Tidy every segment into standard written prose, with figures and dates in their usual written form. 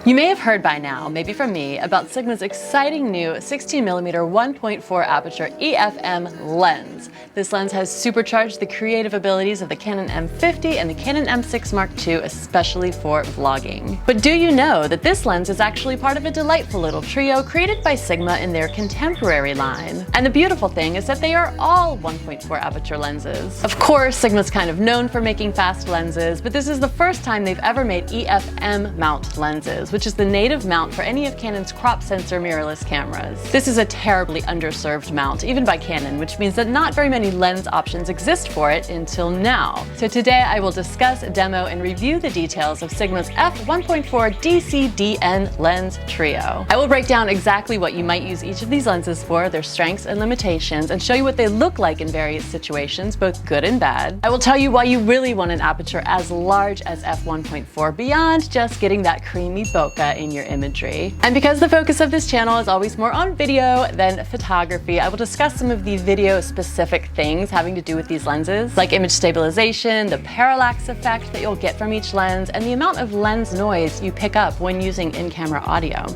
You may have heard by now, maybe from me, about Sigma's exciting new 16mm 1.4 aperture EFM lens. This lens has supercharged the creative abilities of the Canon M50 and the Canon M6 Mk II, especially for vlogging. But do you know that this lens is actually part of a delightful little trio created by Sigma in their contemporary line? And the beautiful thing is that they are all 1.4 aperture lenses. Of course, Sigma's kind of known for making fast lenses, but this is the first time they've ever made EFM mount lenses, which is the native mount for any of Canon's crop sensor mirrorless cameras. This is a terribly underserved mount, even by Canon, which means that not very many lens options exist for it until now. So today I will discuss, demo, and review the details of Sigma's f1.4 DCDN lens trio. I will break down exactly what you might use each of these lenses for, their strengths and limitations, and show you what they look like in various situations, both good and bad. I will tell you why you really want an aperture as large as f1.4 beyond just getting that creamy bokeh in your imagery. And because the focus of this channel is always more on video than photography, I will discuss some of the video specific things having to do with these lenses, like image stabilization, the parallax effect that you'll get from each lens, and the amount of lens noise you pick up when using in-camera audio.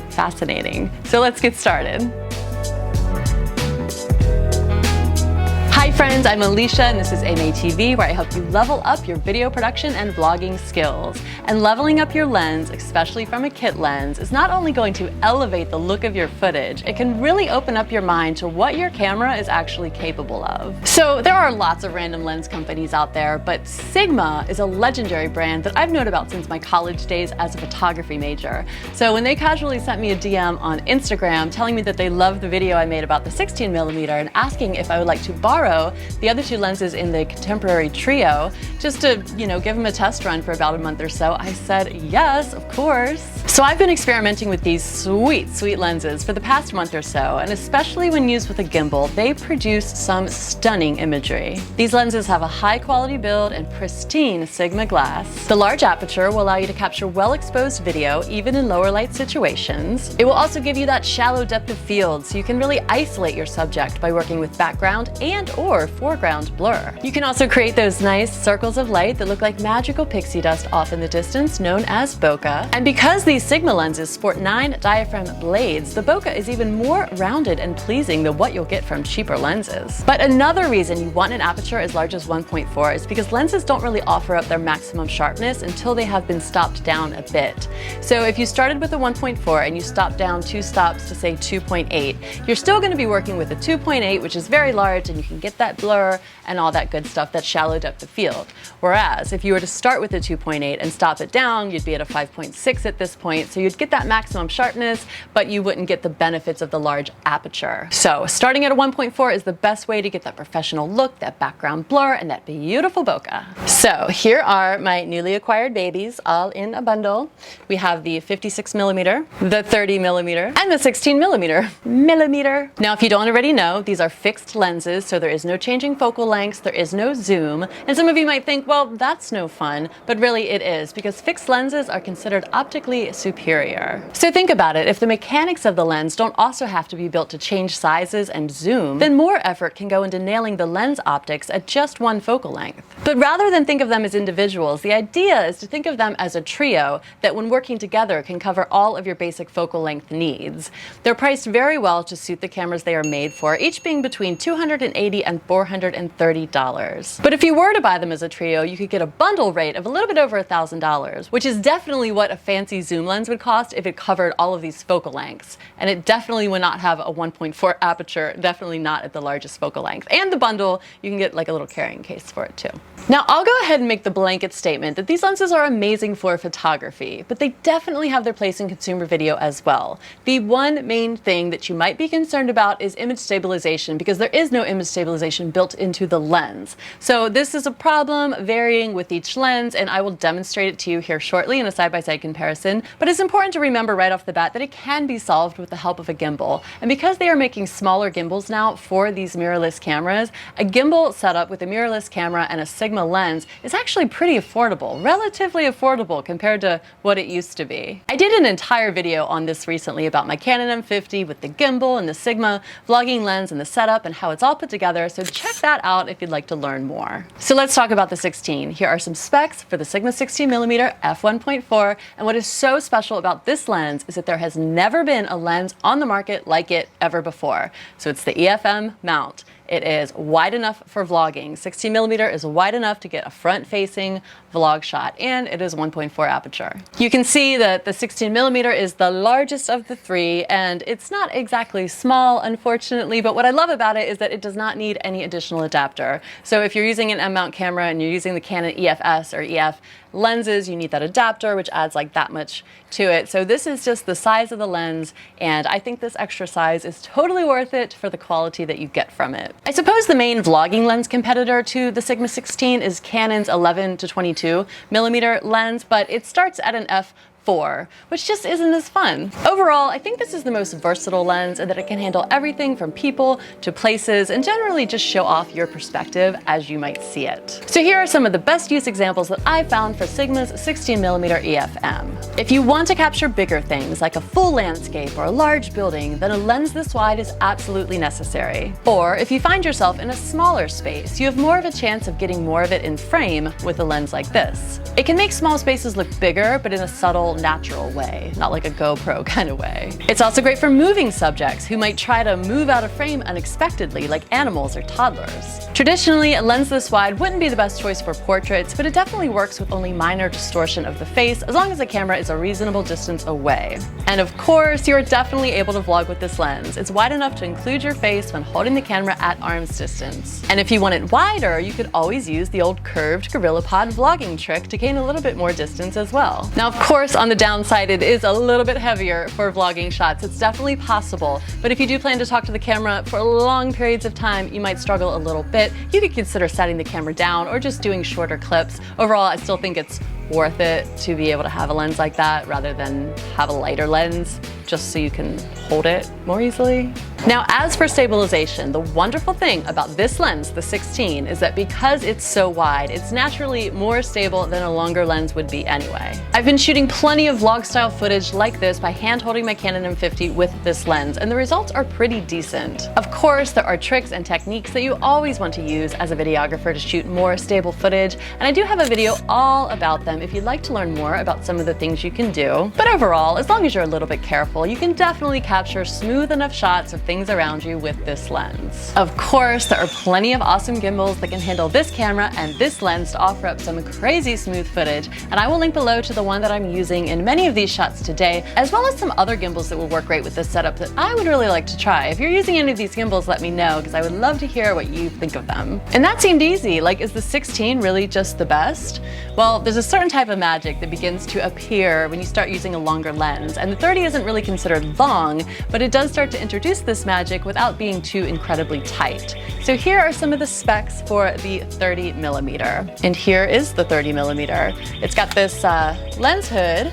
Fascinating. So let's get started. Hi friends, I'm Alicia and this is AMATV, where I help you level up your video production and vlogging skills. And leveling up your lens, especially from a kit lens, is not only going to elevate the look of your footage, it can really open up your mind to what your camera is actually capable of. So there are lots of random lens companies out there, but Sigma is a legendary brand that I've known about since my college days as a photography major. So when they casually sent me a DM on Instagram telling me that they loved the video I made about the 16mm and asking if I would like to borrow the other two lenses in the contemporary trio, just to, give them a test run for about a month or so, I said yes, of course. So I've been experimenting with these sweet, sweet lenses for the past month or so, and especially when used with a gimbal, they produce some stunning imagery. These lenses have a high quality build and pristine Sigma glass. The large aperture will allow you to capture well-exposed video, even in lower light situations. It will also give you that shallow depth of field, so you can really isolate your subject by working with background and/or foreground blur. You can also create those nice circles of light that look like magical pixie dust off in the distance, known as bokeh. And because these Sigma lenses sport 9 diaphragm blades, the bokeh is even more rounded and pleasing than what you'll get from cheaper lenses. But another reason you want an aperture as large as 1.4 is because lenses don't really offer up their maximum sharpness until they have been stopped down a bit. So if you started with a 1.4 and you stopped down 2 stops to say 2.8, you're still going to be working with a 2.8, which is very large, and you can get that blur and all that good stuff, that shallow depth of field. Whereas if you were to start with a 2.8 and stop it down, you'd be at a 5.6 at this point, so you'd get that maximum sharpness, but you wouldn't get the benefits of the large aperture. So starting at a 1.4 is the best way to get that professional look, that background blur, and that beautiful bokeh. So here are my newly acquired babies, all in a bundle. We have the 56mm, the 30mm, and the 16mm. Now, if you don't already know, these are fixed lenses, so there is no changing focal lengths, there is no zoom, and some of you might think, well, that's no fun, but really it is, because fixed lenses are considered optically superior. So think about it, if the mechanics of the lens don't also have to be built to change sizes and zoom, then more effort can go into nailing the lens optics at just one focal length. But rather than think of them as individuals, the idea is to think of them as a trio that when working together can cover all of your basic focal length needs. They're priced very well to suit the cameras they are made for, each being between $280 and $430. But if you were to buy them as a trio, you could get a bundle rate of a little bit over $1,000, which is definitely what a fancy zoom lens would cost if it covered all of these focal lengths. And it definitely would not have a 1.4 aperture, definitely not at the largest focal length. And the bundle, you can get like a little carrying case for it too. Now, I'll go ahead and make the blanket statement that these lenses are amazing for photography, but they definitely have their place in consumer video as well. The one main thing that you might be concerned about is image stabilization, because there is no image stabilization built into the lens. So this is a problem varying with each lens, and I will demonstrate it to you here shortly in a side-by-side comparison. But it's important to remember right off the bat that it can be solved with the help of a gimbal. And because they are making smaller gimbals now for these mirrorless cameras, a gimbal setup with a mirrorless camera and a Sigma lens is actually pretty affordable, relatively affordable compared to what it used to be. I did an entire video on this recently about my Canon M50 with the gimbal and the Sigma vlogging lens and the setup and how it's all put together, there, so check that out if you'd like to learn more. So let's talk about the 16. Here are some specs for the Sigma 16mm f1.4, and what is so special about this lens is that there has never been a lens on the market like it ever before. So it's the EFM mount. It is wide enough for vlogging. 16mm is wide enough to get a front-facing vlog shot, and it is 1.4 aperture. You can see that the 16mm is the largest of the three, and it's not exactly small, unfortunately, but what I love about it is that it does not need any additional adapter. So if you're using an M-mount camera and you're using the Canon EFS or EF lenses, you need that adapter, which adds like that much to it. So this is just the size of the lens, and I think this extra size is totally worth it for the quality that you get from it. I suppose the main vlogging lens competitor to the Sigma 16 is Canon's 11 to 22mm lens, but it starts at an f4, which just isn't as fun. Overall, I think this is the most versatile lens and that it can handle everything from people to places and generally just show off your perspective as you might see it. So here are some of the best use examples that I found for Sigma's 16mm EFM. If you want to capture bigger things like a full landscape or a large building, then a lens this wide is absolutely necessary. Or if you find yourself in a smaller space, you have more of a chance of getting more of it in frame with a lens like this. It can make small spaces look bigger, but in a subtle, natural way, not like a GoPro kind of way. It's also great for moving subjects who might try to move out of frame unexpectedly, like animals or toddlers. Traditionally, a lens this wide wouldn't be the best choice for portraits, but it definitely works with only minor distortion of the face as long as the camera is a reasonable distance away. And of course, you're definitely able to vlog with this lens. It's wide enough to include your face when holding the camera at arm's distance. And if you want it wider, you could always use the old curved GorillaPod vlogging trick to gain a little bit more distance as well. Now, of course, on the downside, it is a little bit heavier for vlogging shots. It's definitely possible, but if you do plan to talk to the camera for long periods of time, you might struggle a little bit. You could consider setting the camera down or just doing shorter clips. Overall, I still think it's worth it to be able to have a lens like that rather than have a lighter lens just so you can hold it more easily. Now, as for stabilization, the wonderful thing about this lens, the 16, is that because it's so wide, it's naturally more stable than a longer lens would be anyway. I've been shooting plenty of vlog-style footage like this by hand-holding my Canon M50 with this lens, and the results are pretty decent. Of course, there are tricks and techniques that you always want to use as a videographer to shoot more stable footage, and I do have a video all about them if you'd like to learn more about some of the things you can do. But overall, as long as you're a little bit careful, you can definitely capture smooth enough shots of things around you with this lens. Of course, there are plenty of awesome gimbals that can handle this camera and this lens to offer up some crazy smooth footage, and I will link below to the one that I'm using in many of these shots today, as well as some other gimbals that will work great with this setup that I would really like to try. If you're using any of these gimbals, let me know, because I would love to hear what you think of them. And that seemed easy. Like, is the 16 really just the best? Well, there's a certain type of magic that begins to appear when you start using a longer lens, and the 30 isn't really considered long, but it does start to introduce this magic without being too incredibly tight. So here are some of the specs for the 30mm. And here is the 30mm. It's got this lens hood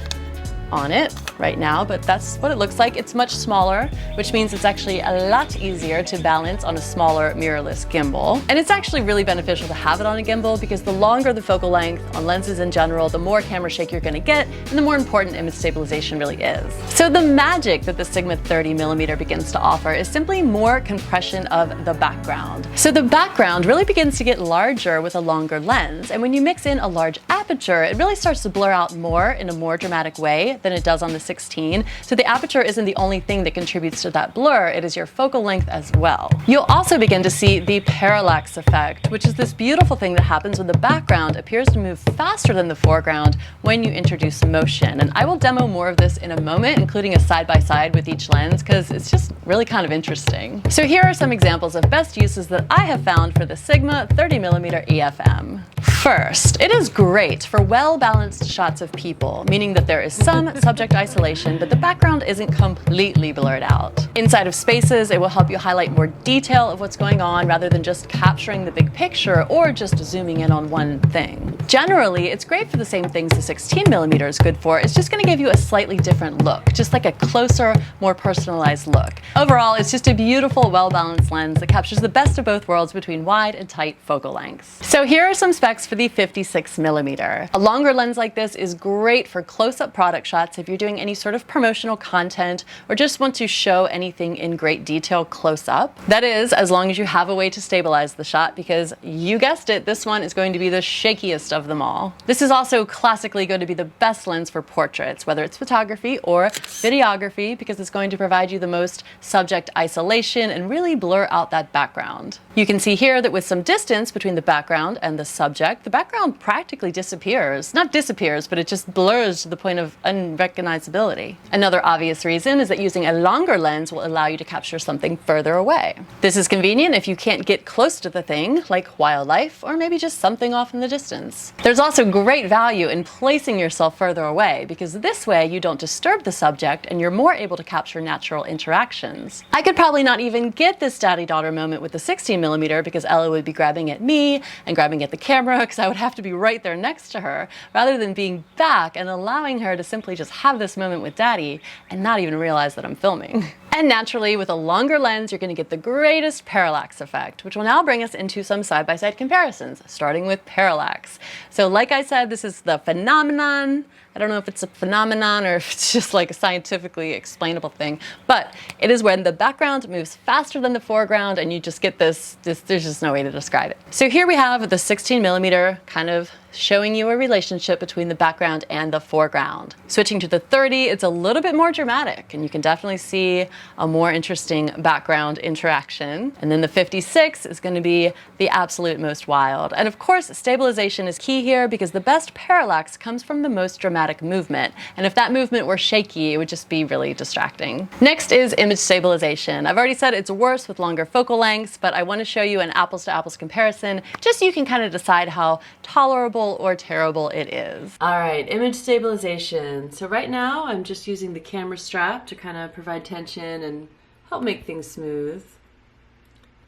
on it right now, but that's what it looks like. It's much smaller, which means it's actually a lot easier to balance on a smaller mirrorless gimbal. And it's actually really beneficial to have it on a gimbal because the longer the focal length on lenses in general, the more camera shake you're going to get, and the more important image stabilization really is. So the magic that the Sigma 30mm begins to offer is simply more compression of the background. So the background really begins to get larger with a longer lens, and when you mix in a large aperture, it really starts to blur out more in a more dramatic way than it does on the 16. So the aperture isn't the only thing that contributes to that blur, it is your focal length as well. You'll also begin to see the parallax effect, which is this beautiful thing that happens when the background appears to move faster than the foreground when you introduce motion. And I will demo more of this in a moment, including a side-by-side with each lens, because it's just really kind of interesting. So here are some examples of best uses that I have found for the Sigma 30mm EFM. First, it is great for well-balanced shots of people, meaning that there is some subject isolation, but the background isn't completely blurred out. Inside of spaces, it will help you highlight more detail of what's going on rather than just capturing the big picture or just zooming in on one thing. Generally, it's great for the same things the 16mm is good for. It's just going to give you a slightly different look, just like a closer, more personalized look. Overall, it's just a beautiful, well-balanced lens that captures the best of both worlds between wide and tight focal lengths. So here are some specs for the 56mm. A longer lens like this is great for close-up product shots shots if you're doing any sort of promotional content or just want to show anything in great detail close up. That is, as long as you have a way to stabilize the shot, because you guessed it, this one is going to be the shakiest of them all. This is also classically going to be the best lens for portraits, whether it's photography or videography, because it's going to provide you the most subject isolation and really blur out that background. You can see here that with some distance between the background and the subject, the background practically disappears. Not disappears, but it just blurs to the point of unrecognizability. Another obvious reason is that using a longer lens will allow you to capture something further away. This is convenient if you can't get close to the thing, like wildlife, or maybe just something off in the distance. There's also great value in placing yourself further away, because this way you don't disturb the subject and you're more able to capture natural interactions. I could probably not even get this daddy-daughter moment with the 16mm because Ella would be grabbing at me and grabbing at the camera, because I would have to be right there next to her, rather than being back and allowing her to simply just have this moment with daddy and not even realize that I'm filming. And naturally, with a longer lens, you're going to get the greatest parallax effect, which will now bring us into some side-by-side comparisons, starting with parallax. So like I said, this is the phenomenon. I don't know if it's a phenomenon or if it's just like a scientifically explainable thing, but it is when the background moves faster than the foreground and you just get this there's just no way to describe it. So here we have the 16mm kind of showing you a relationship between the background and the foreground. Switching to the 30, it's a little bit more dramatic and you can definitely see a more interesting background interaction. And then the 56 is going to be the absolute most wild. And of course, stabilization is key here because the best parallax comes from the most dramatic movement. And if that movement were shaky, it would just be really distracting. Next is image stabilization. I've already said it's worse with longer focal lengths, but I want to show you an apples to apples comparison, just so you can kind of decide how tolerable or terrible it is. All right, image stabilization. So right now I'm just using the camera strap to kind of provide tension and help make things smooth.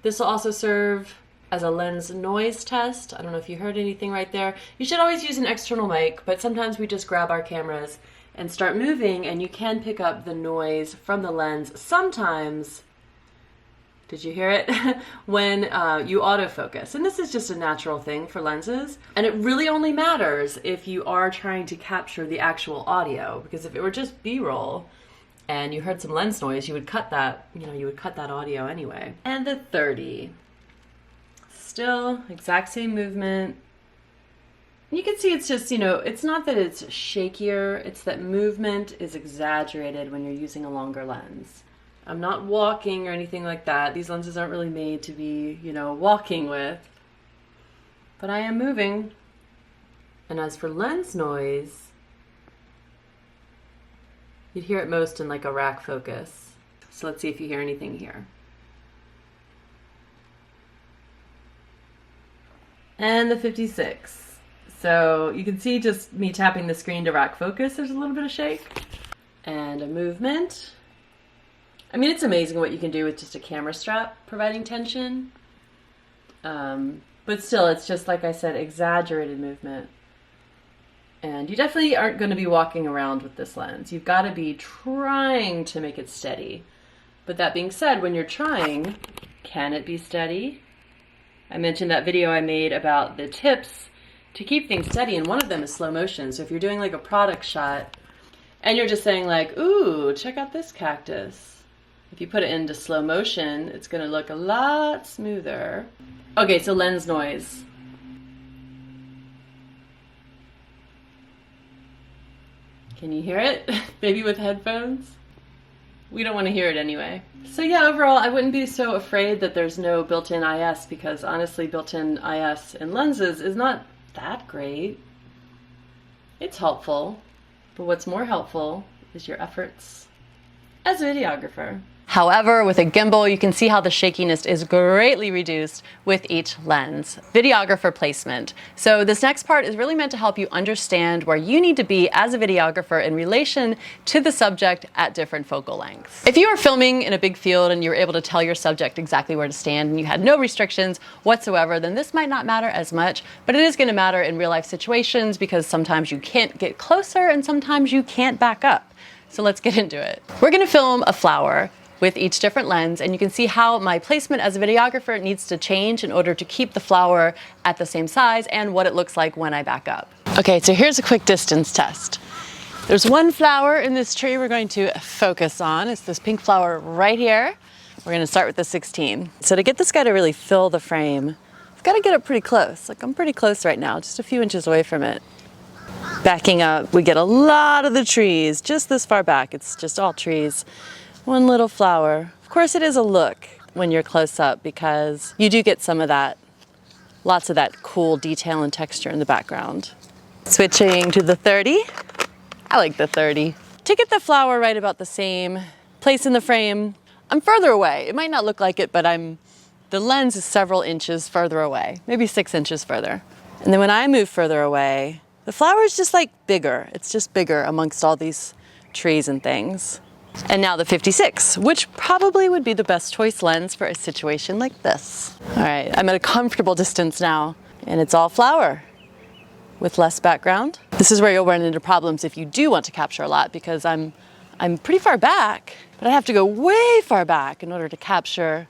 This will also serve as a lens noise test. I don't know if you heard anything right there. You should always use an external mic, but sometimes we just grab our cameras and start moving and you can pick up the noise from the lens sometimes. Did you hear it? When you autofocus. And this is just a natural thing for lenses. And it really only matters if you are trying to capture the actual audio, because if it were just B-roll and you heard some lens noise, you would cut that, you would cut that audio anyway. And the 30. Still, exact same movement. You can see it's just, it's not that it's shakier, it's that movement is exaggerated when you're using a longer lens. I'm not walking or anything like that. These lenses aren't really made to be, walking with. But I am moving. And as for lens noise, you'd hear it most in like a rack focus. So let's see if you hear anything here. And the 56. So you can see just me tapping the screen to rack focus, there's a little bit of shake. And a movement. I mean, it's amazing what you can do with just a camera strap providing tension. But still, it's just, like I said, exaggerated movement. And you definitely aren't going to be walking around with this lens. You've got to be trying to make it steady. But that being said, when you're trying, can it be steady? I mentioned that video I made about the tips to keep things steady, and one of them is slow motion. So if you're doing like a product shot and you're just saying like, ooh, check out this cactus. If you put it into slow motion, it's going to look a lot smoother. Okay, so lens noise. Can you hear it? Maybe with headphones? We don't want to hear it anyway. So yeah, overall, I wouldn't be so afraid that there's no built-in IS, because honestly, built-in IS in lenses is not that great. It's helpful, but what's more helpful is your efforts as a videographer. However, with a gimbal, you can see how the shakiness is greatly reduced with each lens. Videographer placement. So this next part is really meant to help you understand where you need to be as a videographer in relation to the subject at different focal lengths. If you are filming in a big field and you were able to tell your subject exactly where to stand and you had no restrictions whatsoever, then this might not matter as much, but it is going to matter in real life situations because sometimes you can't get closer and sometimes you can't back up. So let's get into it. We're going to film a flower with each different lens, and you can see how my placement as a videographer needs to change in order to keep the flower at the same size and what it looks like when I back up. Okay, so here's a quick distance test. There's one flower in this tree we're going to focus on. It's this pink flower right here. We're gonna start with the 16. So to get this guy to really fill the frame, I've gotta get up pretty close. Like I'm pretty close right now, just a few inches away from it. Backing up, we get a lot of the trees just this far back. It's just all trees. One little flower. Of course it is a look when you're close up because you do get some of that, lots of that cool detail and texture in the background. Switching to the 30. I like the 30. To get the flower right about the same place in the frame, I'm further away. It might not look like it, but the lens is several inches further away, maybe 6 inches further. And then when I move further away, the flower is just like bigger. It's just bigger amongst all these trees and things. And now the 56, which probably would be the best choice lens for a situation like this. All right, I'm at a comfortable distance now, and it's all flower with less background. This is where you'll run into problems if you do want to capture a lot because I'm pretty far back, but I have to go way far back in order to capture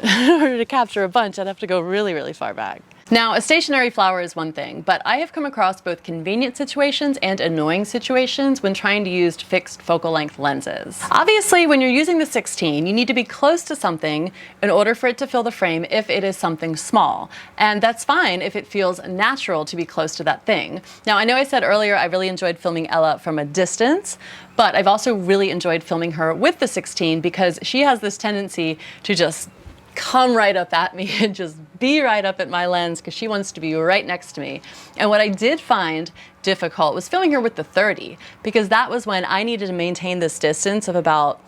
a bunch. I'd have to go really, really far back. Now, a stationary flower is one thing, but I have come across both convenient situations and annoying situations when trying to use fixed focal length lenses. Obviously, when you're using the 16, you need to be close to something in order for it to fill the frame if it is something small. And that's fine if it feels natural to be close to that thing. Now, I know I said earlier I really enjoyed filming Ella from a distance, but I've also really enjoyed filming her with the 16 because she has this tendency to just come right up at me and just be right up at my lens because she wants to be right next to me. And what I did find difficult was filming her with the 30 because that was when I needed to maintain this distance of about,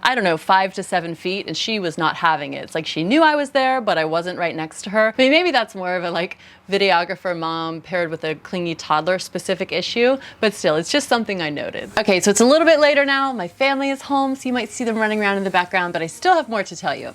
I don't know, 5 to 7 feet, and she was not having it. It's like she knew I was there, but I wasn't right next to her. I mean, maybe that's more of a like videographer mom paired with a clingy toddler specific issue, but still, it's just something I noted. Okay, so it's a little bit later now. My family is home, so you might see them running around in the background, but I still have more to tell you.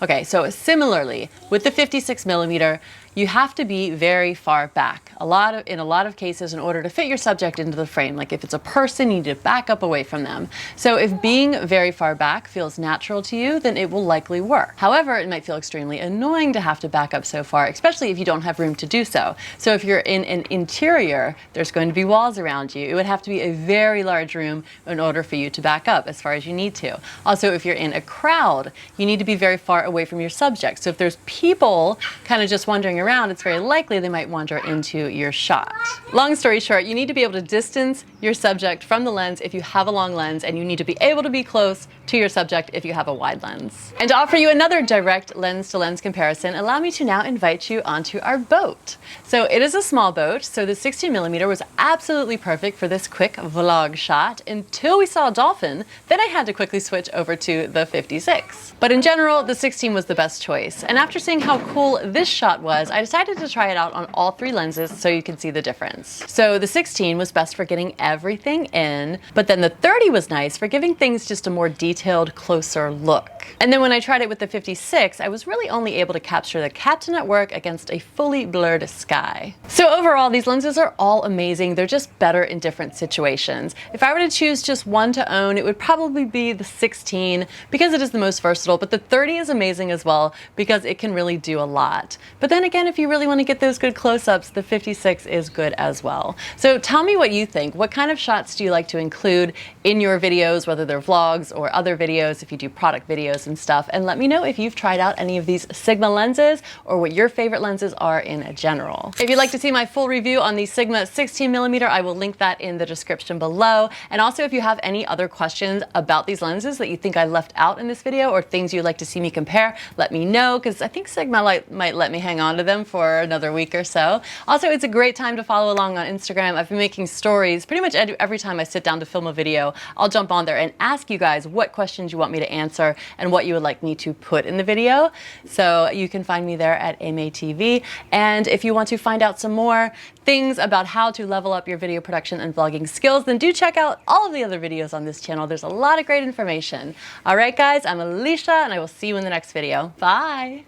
Okay, so similarly, with the 56mm, you have to be very far back. In a lot of cases, in order to fit your subject into the frame, like if it's a person, you need to back up away from them. So if being very far back feels natural to you, then it will likely work. However, it might feel extremely annoying to have to back up so far, especially if you don't have room to do so. So if you're in an interior, there's going to be walls around you. It would have to be a very large room in order for you to back up as far as you need to. Also, if you're in a crowd, you need to be very far away from your subject. So if there's people kind of just wandering around, it's very likely they might wander into your shot. Long story short, you need to be able to distance your subject from the lens if you have a long lens, and you need to be able to be close to your subject if you have a wide lens. And to offer you another direct lens-to-lens comparison, allow me to now invite you onto our boat. So it is a small boat, so the 16mm was absolutely perfect for this quick vlog shot until we saw a dolphin. Then I had to quickly switch over to the 56. But in general, the 16 was the best choice. And after seeing how cool this shot was, I decided to try it out on all 3 lenses so you can see the difference. So the 16 was best for getting everything in, but then the 30 was nice for giving things just a more detailed, closer look. And then when I tried it with the 56, I was really only able to capture the captain at work against a fully blurred sky. So overall, these lenses are all amazing. They're just better in different situations. If I were to choose just one to own, it would probably be the 16 because it is the most versatile, but the 30 is amazing as well because it can really do a lot. But then again, if you really want to get those good close-ups, the 56 is good as well. So tell me what you think. What kind of shots do you like to include in your videos, whether they're vlogs or other videos, if you do product videos and stuff, and let me know if you've tried out any of these Sigma lenses or what your favorite lenses are in general. If you'd like to see my full review on the Sigma 16mm, I will link that in the description below. And also, if you have any other questions about these lenses that you think I left out in this video or things you'd like to see me compare, let me know, because I think Sigma might let me hang on to them for another week or so. Also, it's a great time to follow along on Instagram. I've been making stories pretty much every time I sit down to film a video. I'll jump on there and ask you guys what questions you want me to answer and what you would like me to put in the video. So you can find me there at MATV. And if you want to find out some more things about how to level up your video production and vlogging skills, then do check out all of the other videos on this channel. There's a lot of great information. All right, guys, I'm Alicia, and I will see you in the next video. Bye.